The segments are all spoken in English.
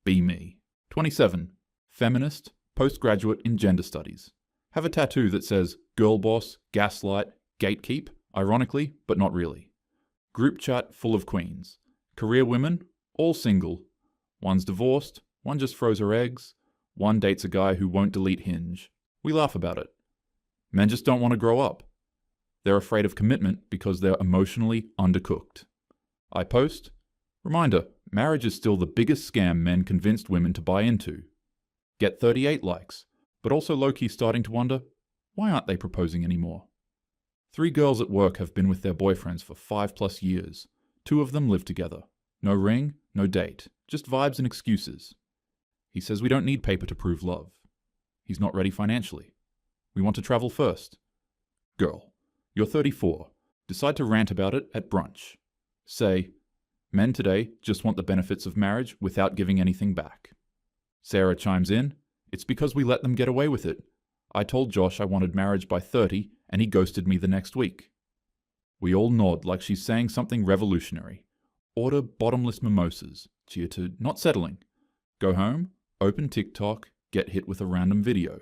Be me. 27. Feminist, postgraduate in gender studies. Have a tattoo that says girl boss, gaslight, gatekeep, ironically, but not really. Group chat full of queens. Career women, all single. One's divorced, one just froze her eggs, one dates a guy who won't delete Hinge. We laugh about it. Men just don't want to grow up. They're afraid of commitment because they're emotionally undercooked. I post, reminder, marriage is still the biggest scam men convinced women to buy into. Get 38 likes, but also low-key starting to wonder, why aren't they proposing anymore? 3 girls at work have been with their boyfriends for 5+ years. 2 of them live together. No ring, no date, just vibes and excuses. He says we don't need paper to prove love. He's not ready financially. We want to travel first. Girl, you're 34. Decide to rant about it at brunch. Say, men today just want the benefits of marriage without giving anything back. Sarah chimes in, it's because we let them get away with it. I told Josh I wanted marriage by 30 and he ghosted me the next week. We all nod like she's saying something revolutionary. Order bottomless mimosas. Cheer to not settling. Go home, open TikTok, get hit with a random video.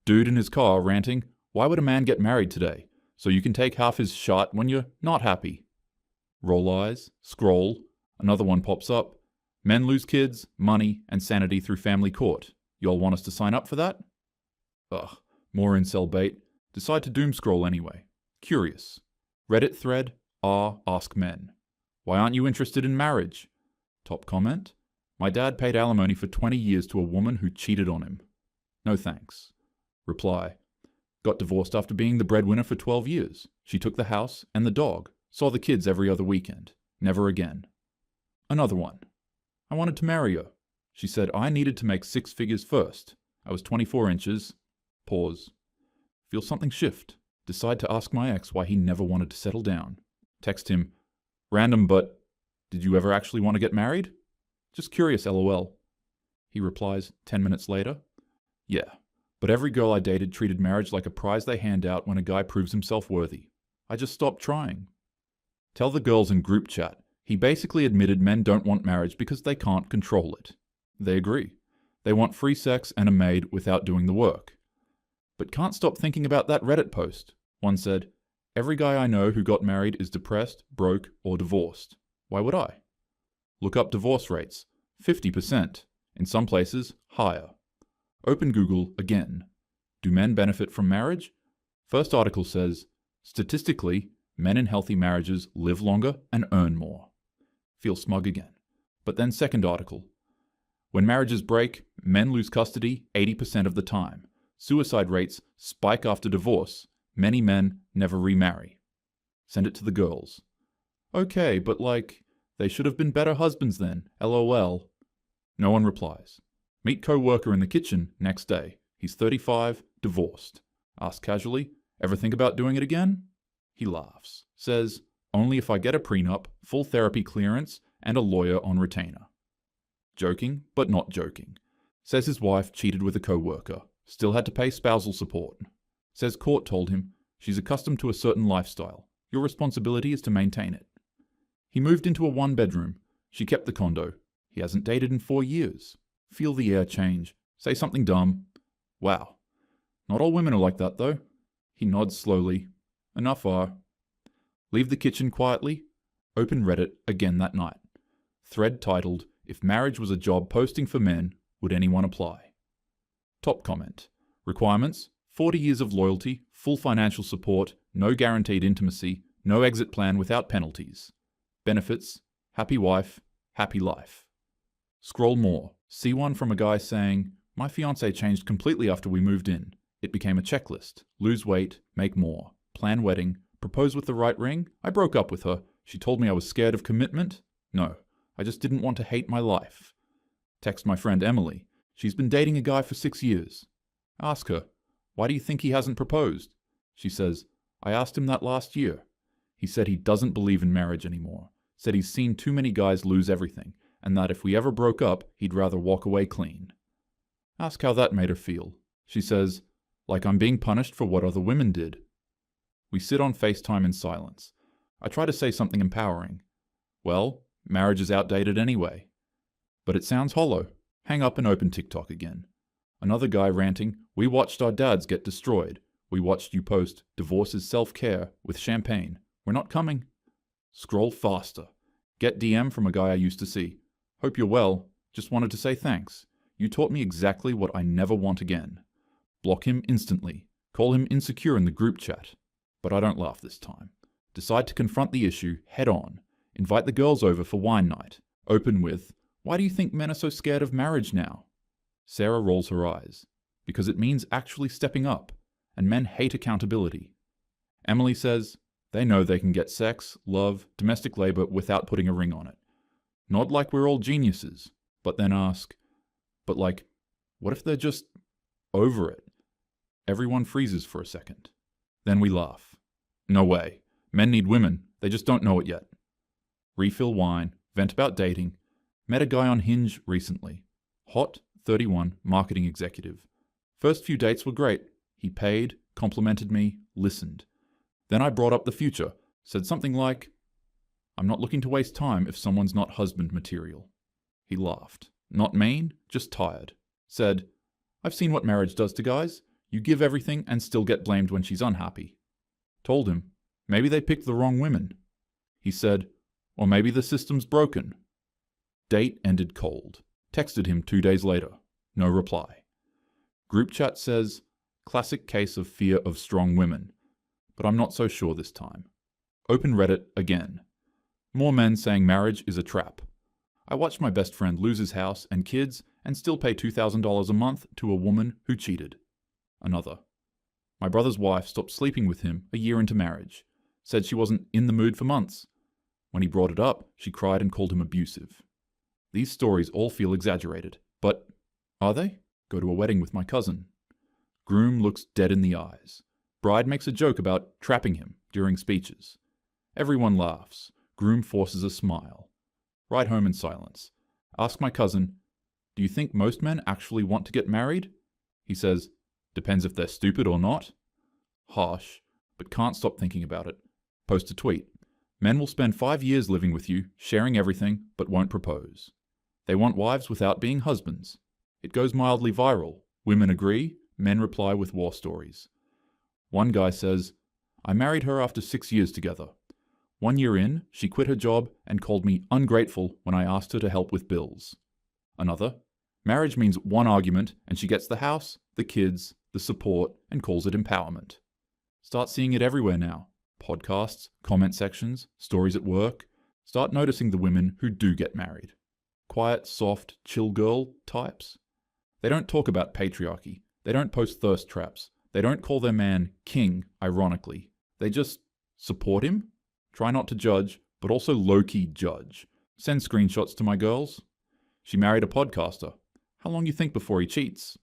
Dude in his car ranting, why would a man get married today? So you can take half his shot when you're not happy. Roll eyes, scroll, another one pops up. Men lose kids, money, and sanity through family court. Y'all want us to sign up for that? Ugh, more incel bait. Decide to doom scroll anyway. Curious. Reddit thread, ask men. Why aren't you interested in marriage? Top comment. My dad paid alimony for 20 years to a woman who cheated on him. No thanks. Reply. Got divorced after being the breadwinner for 12 years. She took the house and the dog. Saw the kids every other weekend. Never again. Another one. I wanted to marry her. She said I needed to make 6 figures first. I was 24 inches. Pause. Feel something shift. Decide to ask my ex why he never wanted to settle down. Text him. Random, but did you ever actually want to get married? Just curious, LOL. He replies 10 minutes later. Yeah, but every girl I dated treated marriage like a prize they hand out when a guy proves himself worthy. I just stopped trying. Tell the girls in group chat. He basically admitted men don't want marriage because they can't control it. They agree. They want free sex and a maid without doing the work. But can't stop thinking about that Reddit post. One said, every guy I know who got married is depressed, broke, or divorced. Why would I? Look up divorce rates. 50%. In some places, higher. Open Google again. Do men benefit from marriage? First article says, statistically, men in healthy marriages live longer and earn more. Feel smug again. But then second article. When marriages break, men lose custody 80% of the time. Suicide rates spike after divorce. Many men never remarry. Send it to the girls. Okay, but they should have been better husbands then, LOL. No one replies. Meet co-worker in the kitchen next day. He's 35, divorced. Ask casually, ever think about doing it again? He laughs. Says, only if I get a prenup, full therapy clearance, and a lawyer on retainer. Joking, but not joking. Says his wife cheated with a co-worker. Still had to pay spousal support. Says court told him, she's accustomed to a certain lifestyle. Your responsibility is to maintain it. He moved into a 1-bedroom. She kept the condo. He hasn't dated in 4 years. Feel the air change. Say something dumb. Wow. Not all women are like that, though. He nods slowly. Enough are. Leave the kitchen quietly. Open Reddit again that night. Thread titled, If Marriage Was a Job Posting for Men, Would Anyone Apply? Top comment. Requirements, 40 years of loyalty, full financial support, no guaranteed intimacy, no exit plan without penalties. Benefits, happy wife, happy life. Scroll more. See one from a guy saying, my fiancé changed completely after we moved in. It became a checklist. Lose weight, make more. Plan wedding, propose with the right ring. I broke up with her. She told me I was scared of commitment. No, I just didn't want to hate my life. Text my friend Emily. She's been dating a guy for 6 years. Ask her, why do you think he hasn't proposed? She says, I asked him that last year. He said he doesn't believe in marriage anymore. Said he's seen too many guys lose everything, and that if we ever broke up, he'd rather walk away clean. Ask how that made her feel. She says, like I'm being punished for what other women did. We sit on FaceTime in silence. I try to say something empowering. Well, marriage is outdated anyway. But it sounds hollow. Hang up and open TikTok again. Another guy ranting, "We watched our dads get destroyed. We watched you post, 'Divorce is self-care' with champagne. We're not coming." Scroll faster. Get DM from a guy I used to see. "Hope you're well. Just wanted to say thanks. You taught me exactly what I never want again." Block him instantly. Call him insecure in the group chat. But I don't laugh this time. Decide to confront the issue head on. Invite the girls over for wine night. Open with, "Why do you think men are so scared of marriage now?" Sarah rolls her eyes. Because it means actually stepping up, and men hate accountability. Emily says, "They know they can get sex, love, domestic labor without putting a ring on it. Not like we're all geniuses," but then ask, "But like, what if they're just over it?" Everyone freezes for a second. Then we laugh. "No way. Men need women. They just don't know it yet." Refill wine, vent about dating. Met a guy on Hinge recently. Hot, 31, marketing executive. First few dates were great. He paid, complimented me, listened. Then I brought up the future, said something like, "I'm not looking to waste time if someone's not husband material." He laughed. Not mean, just tired. Said, "I've seen what marriage does to guys. You give everything and still get blamed when she's unhappy." Told him, maybe they picked the wrong women. He said, "Or maybe the system's broken." Date ended cold. Texted him 2 days later. No reply. Group chat says, "Classic case of fear of strong women." But I'm not so sure this time. Open Reddit again. More men saying marriage is a trap. I watched my best friend lose his house and kids and still pay $2,000 a month to a woman who cheated. Another. My brother's wife stopped sleeping with him a year into marriage. Said she wasn't in the mood for months. When he brought it up, she cried and called him abusive. These stories all feel exaggerated, but are they? Go to a wedding with my cousin. Groom looks dead in the eyes. Bride makes a joke about trapping him during speeches. Everyone laughs. Groom forces a smile. Ride home in silence. Ask my cousin, "Do you think most men actually want to get married?" He says, "Depends if they're stupid or not." Harsh, but can't stop thinking about it. Post a tweet. Men will spend 5 years living with you, sharing everything, but won't propose. They want wives without being husbands. It goes mildly viral. Women agree, men reply with war stories. One guy says, "I married her after 6 years together. 1 year in, she quit her job and called me ungrateful when I asked her to help with bills." Another, "Marriage means one argument and she gets the house, the kids, the support, and calls it empowerment." Start seeing it everywhere now. Podcasts, comment sections, stories at work. Start noticing the women who do get married. Quiet, soft, chill girl types. They don't talk about patriarchy. They don't post thirst traps. They don't call their man king, ironically. They just support him. Try not to judge, but also low-key judge. Send screenshots to my girls. She married a podcaster. How long you think before he cheats?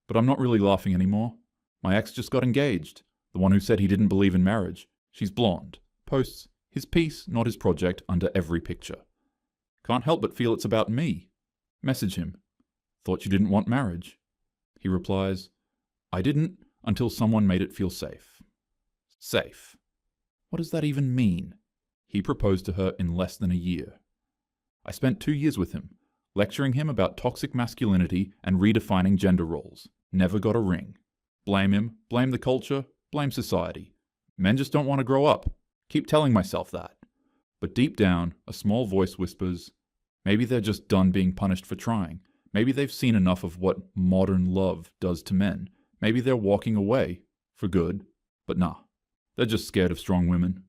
But I'm not really laughing anymore. My ex just got engaged. The one who said he didn't believe in marriage. She's blonde. Posts his piece, not his project, under every picture. Can't help but feel it's about me. Message him. Thought you didn't want marriage. He replies, I didn't until someone made it feel safe. Safe. What does that even mean? He proposed to her in less than a year. I spent 2 years with him, lecturing him about toxic masculinity and redefining gender roles. Never got a ring. Blame him, blame the culture, blame society. Men just don't want to grow up. Keep telling myself that. But deep down, a small voice whispers, maybe they're just done being punished for trying. Maybe they've seen enough of what modern love does to men. Maybe they're walking away, for good. But nah, they're just scared of strong women.